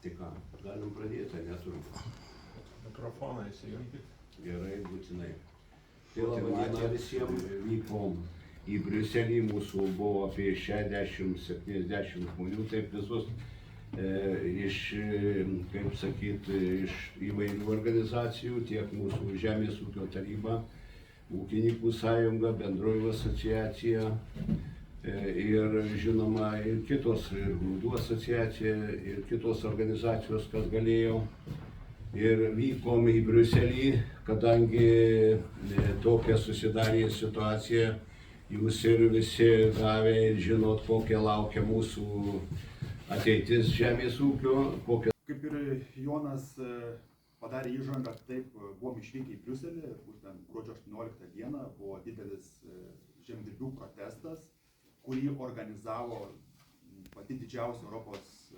Tai ką, galim pradėti, neturbūt. Mikrofoną įsijunkit. Gerai, būtinai. Tai labą dieną visiems. Vykom į Briuselį, mūsų buvo apie 60-70 žmonių, taip visus iš, kaip sakyt, iš įvairių organizacijų, tiek mūsų Žemės ūkio taryba, Ūkininkų sąjunga, Bendrovių asociacija ir žinoma ir kitos, ir Grūdų asociacija, ir kitos organizacijos, kas galėjo. Ir vykom į Briuselį, kadangi tokia susidarė situacija, jūs ir visi gavę ir žinot, kokia laukia mūsų ateitis žemės ūkio. Kaip ir Jonas padarė įžangą, taip buvom išvykę į Briuselį, būtent gruodžio 18 dieną buvo didelis žemdirbių protestas, kurį organizavo pati didžiausia Europos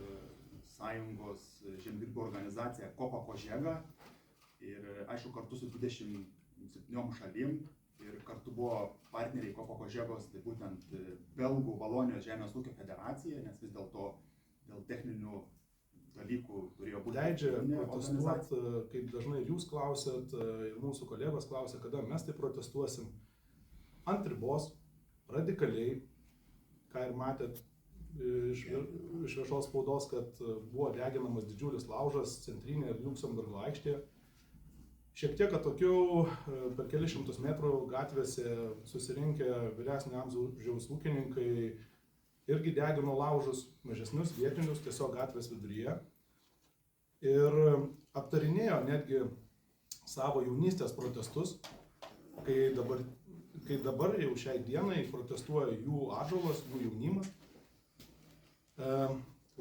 Sąjungos žemdirbių organizacija Copa-Cogeca ir aišku kartu su 27 šalim ir kartu buvo partneriai Copa-Cogecos, tai būtent Belgų Valonijos žemės ūkio federacija, nes vis dėlto dėl techninių dalykų turėjo būti. Leidžia protestuoti, kaip dažnai ir jūs klausėt, ir mūsų kolegos klausė, kada mes tai protestuosim. Ant ribos, radikaliai, ką ir matėt iš viešos spaudos, kad buvo deginamas didžiulis laužas centrinėje Liuksemburgo aikštėje. Šiek tiek atokiau, per kelius šimtus metrų gatvėse susirinkę vyresnio amžiaus ūkininkai irgi degino laužus, mažesnius vietinius, tiesiog gatvės viduryje. Ir aptarinėjo netgi savo jaunystės protestus, kai dabar jau šiai dienai protestuoja jų atžalos, jų jaunimas.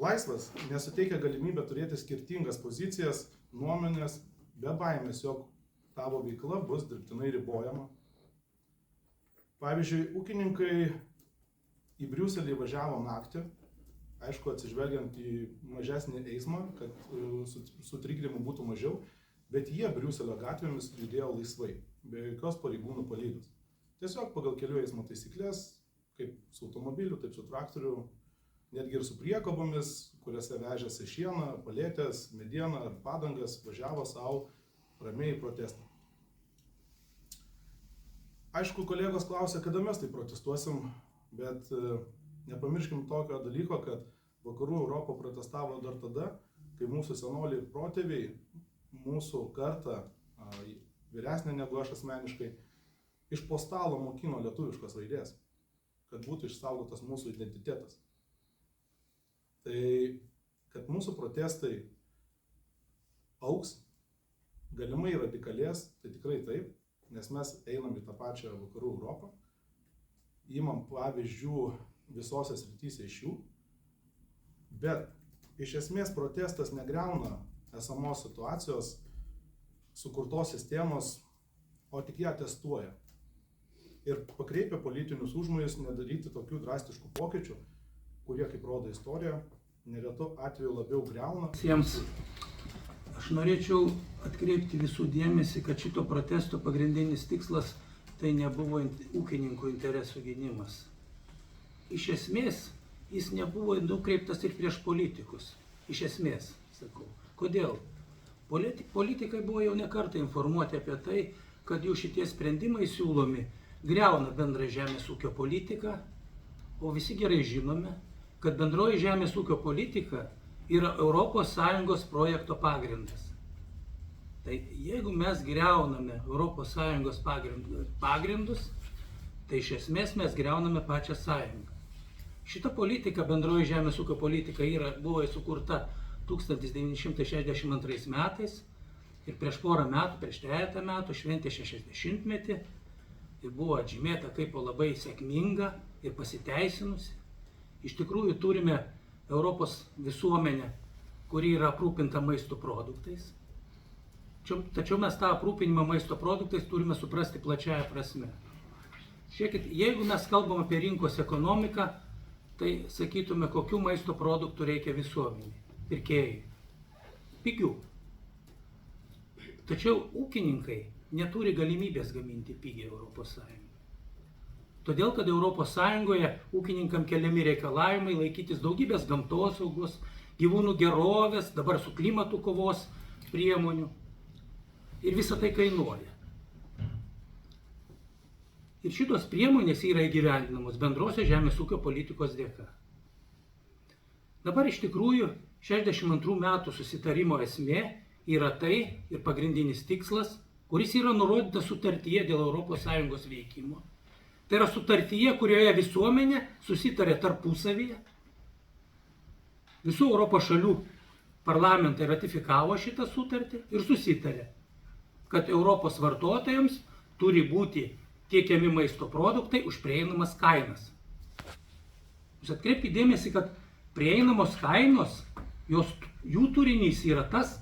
Laisvas nesuteikia galimybę turėti skirtingas pozicijas, nuomonės, be baimės, jog tavo veikla bus dirbtinai ribojama. Pavyzdžiui, ūkininkai į Briuselį važiavo naktį, aišku, atsižvelgiant į mažesnį eismą, kad sutrikdymų būtų mažiau, bet jie Briuselio gatvėmis judėjo laisvai, be jokios pareigūnų palydos. Tiesiog pagal kelių eismo taisyklės, kaip su automobiliu, taip su traktoriu, netgi ir su priekabomis, kuriuose vežėsi šieną, palėtės, medieną ar padangas, važiavo savo ramiai į protestą. Aišku, kolegos klausė, kada mes tai protestuosim, bet nepamirškim tokio dalyko, kad vakarų Europa protestavo dar tada, kai mūsų senoliai ir protėviai, mūsų kartą, vyresnė negu aš asmeniškai, iš po stalo mokino lietuviškos raidės, kad būtų išsaugotas mūsų identitetas. Tai, kad mūsų protestai augs, galimai radikalės, tai tikrai taip, nes mes einam į tą pačią vakarų Europą, imam pavyzdžių visose srityse iš jų, bet iš esmės protestas negriauna esamos situacijos, sukurtos sistemos, o tik ją testuoja. Ir pakreipia politinius užmojus nedaryti tokių drastiškų pokyčių, kurie, kaip rodo istorija, neretu atveju labiau griauna. Visiems aš norėčiau atkreipti visų dėmesį, kad šito protesto pagrindinis tikslas tai nebuvo ūkininkų interesų gynimas. Iš esmės, jis nebuvo nukreiptas ir prieš politikus. Iš esmės, sakau. Kodėl? Politikai buvo jau ne kartą informuoti apie tai, kad jų šitie sprendimai siūlomi griauna bendrą žemės ūkio politiką, o visi gerai žinome, kad bendroji žemės ūkio politika yra Europos Sąjungos projekto pagrindas. Tai jeigu mes griauname Europos Sąjungos pagrindus, tai iš esmės mes griauname pačią sąjungą. Šita politika, bendroji žemės ūkio politika, buvo sukurta 1962 metais ir prieš porą metų, prieš 3 metų šventė 60-metį ir buvo atžymėta kaip labai sėkminga ir pasiteisinusi. Iš tikrųjų turime Europos visuomenę, kuri yra aprūpinta maisto produktais. Tačiau mes tą aprūpinimą maisto produktais turime suprasti plačiaja prasme. Žiūrėkit, jeigu mes kalbam apie rinkos ekonomiką, tai sakytume, kokių maisto produktų reikia visuomeniai, pirkėjai. Pigių. Tačiau ūkininkai neturi galimybės gaminti pigiai Europos Sąjungoje. Todėl, kad Europos Sąjungoje ūkininkam keliami reikalavimai laikytis daugybės gamtosaugos gyvūnų gerovės, dabar su klimatu kovos priemonių. Ir visa tai kainuoja. Ir šitos priemonės yra įgyvendinamos bendrosios žemės ūkio politikos dėka. Dabar iš tikrųjų 62 metų susitarimo esmė yra tai ir pagrindinis tikslas, kuris yra nurodytas sutartyje dėl ES veikimo. Tai yra sutartyje, kurioje visuomenė susitarė tarpusavyje. Visų Europos šalių parlamentai ratifikavo šitą sutartį ir susitarė, kad Europos vartotojams turi būti tiekiami maisto produktai už prieinamas kainas. Jūs atkreipkite dėmesį, kad prieinamos kainos, jų turinys yra tas,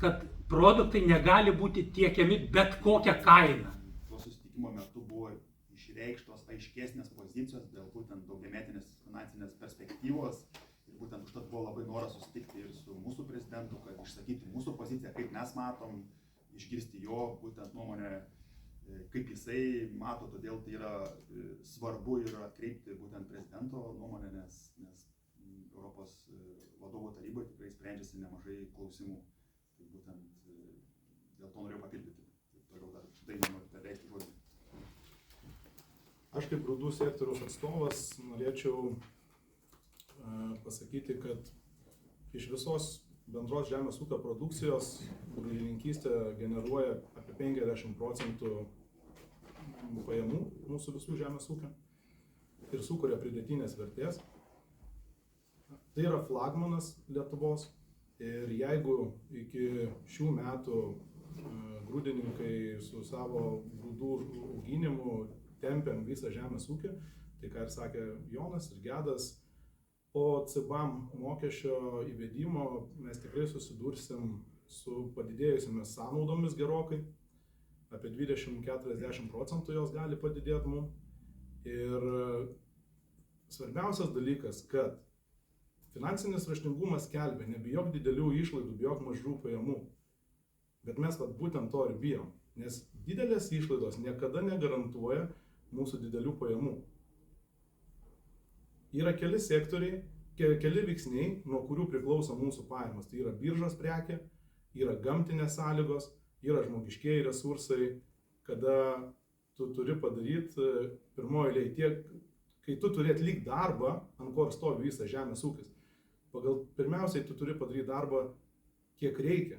kad produktai negali būti tiekiami bet kokią kainą. To susitikimo metu buvo išreikštos aiškesnės pozicijos dėl būtent daugiametinės finansinės perspektyvos. Ir būtent užtat buvo labai noras susitikti ir su mūsų prezidentu, kad išsakyti mūsų poziciją, kaip mes matom, išgirsti jo būtent nuomonę, kaip jisai mato, todėl tai yra svarbu ir atkreipti būtent prezidento nuomonę, nes Europos vadovų taryboje tikrai sprendžiasi nemažai klausimų. Tai būtent dėl to norėjau papildyti. Toliau dar šitai noriu perleisti žodį. Aš kaip grūdų sektoriaus atstovas norėčiau pasakyti, kad iš visos bendros žemės ūkio produkcijos grūdininkystė generuoja apie 50% pajamų mūsų visų žemės ūkio ir sukuria pridėtinės vertės. Tai yra flagmanas Lietuvos ir jeigu iki šių metų grūdininkai su savo grūdų auginimu tempiam visą žemės ūkį, tai ką ir sakė Jonas ir Gedas, po CBAM mokesčio įvedimo mes tikrai susidursim su padidėjusiamis sąnaudomis gerokai, apie 20-40% jos gali padidėti mums. Ir svarbiausias dalykas, kad finansinis raštingumas skelbia, nebijok didelių išlaidų, bijok mažų pajamų. Bet mes būtent to ir bijom, nes didelės išlaidos niekada negarantuoja mūsų didelių pajamų. Yra keli sektoriai, keli veiksniai, nuo kurių priklauso mūsų pajamos. Tai yra biržos prekė, yra gamtinės sąlygos, yra žmogiškieji resursai, kada tu turi padaryti pirmoji eilėje tiek, kai tu turi atlikti darbą, ant ko stovi visas žemės ūkis. Pirmiausiai tu turi padaryti darbą kiek reikia,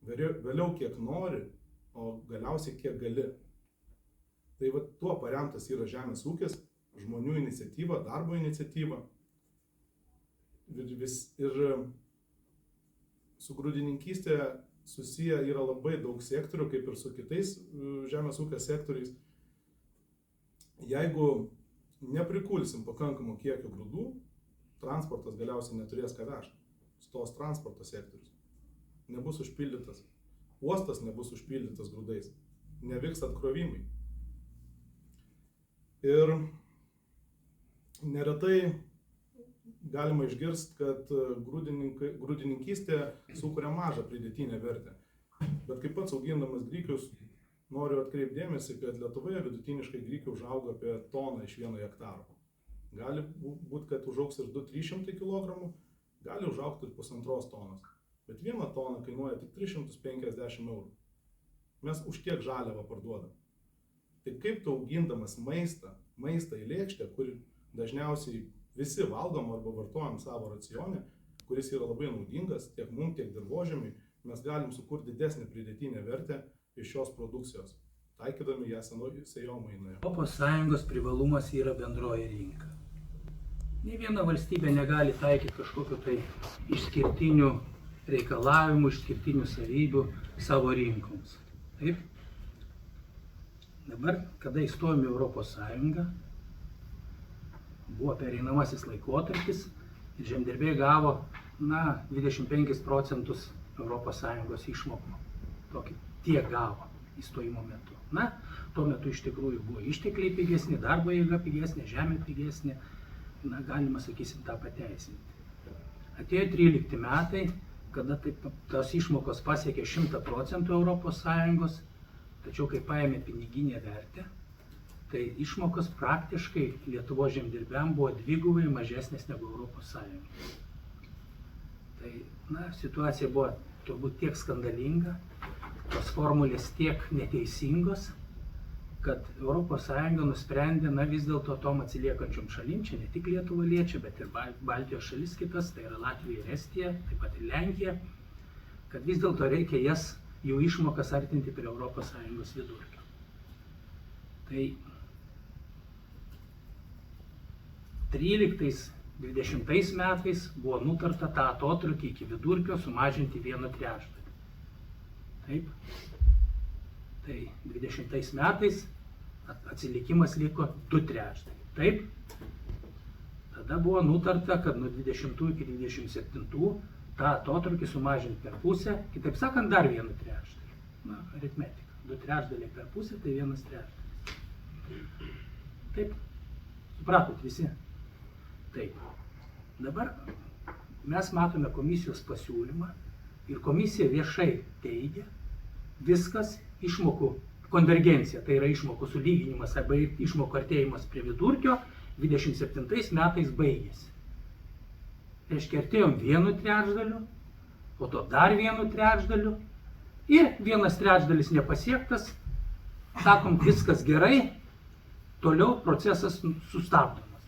vėliau kiek nori, o galiausiai kiek gali. Tai tuo paremtas yra žemės ūkis. Žmonių iniciatyva, darbo iniciatyva. Ir su grūdininkystė susiję yra labai daug sektorių, kaip ir su kitais žemės ūkio sektoriais. Jeigu neprikulsim pakankamų kiekio grūdų, transportas galiausiai neturės ką vežti. Stos transporto sektorius. Nebus užpildytas. Uostas nebus užpildytas grūdais. Nevyks atkrovimai. Ir neretai galima išgirsti, kad grūdininkystė sukuria mažą pridėtinę vertę. Bet kaip pats augindamas grikius, noriu atkreipti dėmesį, kad Lietuvoje vidutiniškai grikių užauga apie toną iš 1 hektaro. Gali būti, kad užaugs ir 200-300 kg, gali užaugti ir 1,5 tonos. Bet 1 tona kainuoja tik 350 €. Mes už tiek žaliavą parduodam. Tai kaip tu augindamas maistą į lėkštę, kur dažniausiai visi valgom arba vartojam savo racione, kuris yra labai naudingas tiek mums, tiek dirvožemiui, mes galim sukurti didesnį pridėtinę vertę iš šios produkcijos, taikydami ją sėjomainą. ES privalumas yra bendroji rinka. Nė viena valstybė negali taikyti kažkokiu tai išskirtinių reikalavimų, išskirtinių savybių savo rinkoms. Taip? Dabar, kada įstojom į ES, buvo pereinamasis laikotarpis ir žemdirbiai gavo 25% ES išmokų. Tiek gavo įstojimo metu. Tuo metu iš tikrųjų buvo ištekliai pigesni, darbo jėga pigesnė, žemė pigesnė, galima, sakysim, tą pateisinti. Atėjo 13 metai, kada tos išmokos pasiekė 100% ES, tačiau kai paėmė piniginę vertę, tai išmokos praktiškai Lietuvos žemdirbiam buvo dvigubai mažesnės negu ES. Tai, situacija buvo turbūt tiek skandalinga, tos formulės tiek neteisingos, kad ES nusprendė, vis dėlto tom atsiliekančiom šalim, čia ne tik Lietuva liečia, bet ir Baltijos šalis kitas, tai yra Latvija ir Estija, taip pat ir Lenkija, kad vis dėlto reikia jų išmokas artinti prie ES vidurkio. Tai 13-20 metais buvo nutarta tą atotrūkį iki vidurkio sumažinti 1/3. Taip. Tai 20 metais atsilikimas liko 2/3. Taip. Tada buvo nutarta, kad nuo 20 iki 27 tą atotrūkį sumažinti per pusę, kitaip sakant, dar 1/3. Aritmetika. 2/3 per pusę, tai 1/3. Taip. Supratot visi? Taip. Dabar mes matome komisijos pasiūlymą ir komisija viešai teigia, viskas išmokų konvergencija, tai yra išmokų sulyginimas arba išmokų artėjimas prie vidurkio, 27 metais baigėsi. Reiškia, artėjom 1/3, po to dar 1/3 ir 1/3 nepasiektas, sakom, viskas gerai, toliau procesas sustabdomas.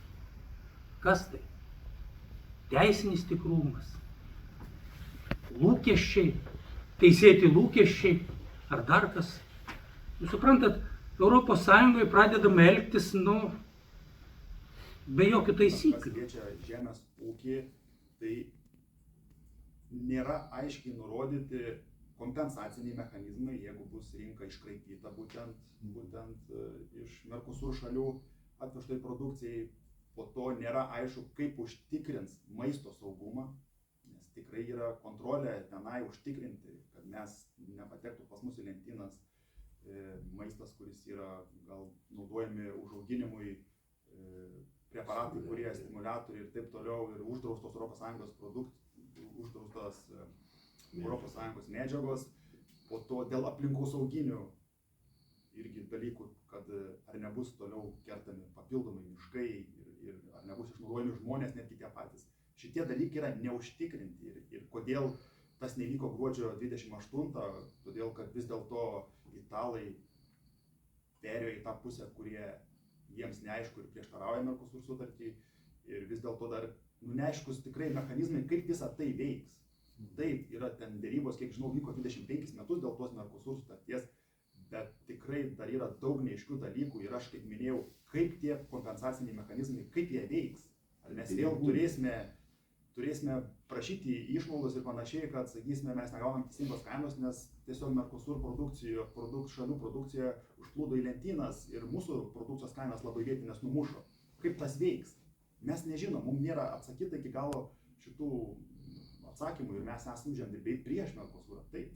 Kas tai? Teisinis tikrumas, lūkesčiai, teisėti lūkesčiai ar dar kas. Jūs suprantat, ES pradedama elgtis, be jokių taisyklių. Kas liečia žemės ūkį, tai nėra aiškiai nurodyti kompensaciniai mechanizmai, jeigu bus rinka iškraipyta būtent iš Mercosur šalių atvežtai produkcijai. Po to nėra aišku, kaip užtikrins maisto saugumą, nes tikrai yra kontrolė tenai užtikrinti, kad mes nepatektų pas mus į lentynas maistas, kuris yra gal naudojami užauginimui, preparatai, kurie stimuliatoriai ir taip toliau, ir uždraustos ES medžiagos. Po to dėl aplinkosauginių irgi dalykų, kad ar nebus toliau kertami papildomai miškai ir ar nebus išnaudojami žmonės, netgi tie patys. Šitie dalykai yra neužtikrinti ir kodėl tas nevyko gruodžio 28, todėl kad vis dėlto italai perėjo į tą pusę, kurie jiems neaišku ir prieštarauja Mercosur sutartį ir vis dėlto dar neaiškus tikrai mechanizmai, kaip visa tai veiks. Taip, yra ten dėrybos, kiek žinau, vyko 25 metus dėl tos Mercosur sutarties, bet tikrai dar yra daug neaiškių dalykų ir aš, kaip minėjau, kaip tie kompensaciniai mechanizmai, kaip jie veiks. Ar mes vėl turėsime prašyti išmaldos ir panašiai, kad, sakysime, mes negaunam teisingos kainos, nes tiesiog Mercosur šalių produkcija užplūdo į lentynas ir mūsų produkcijos kainas labai vietinės numušo. Kaip tas veiks? Mes nežinom, mums nėra atsakyta iki galo šitų atsakymų ir mes esame žemdirbiai prieš Mercosurą. Taip.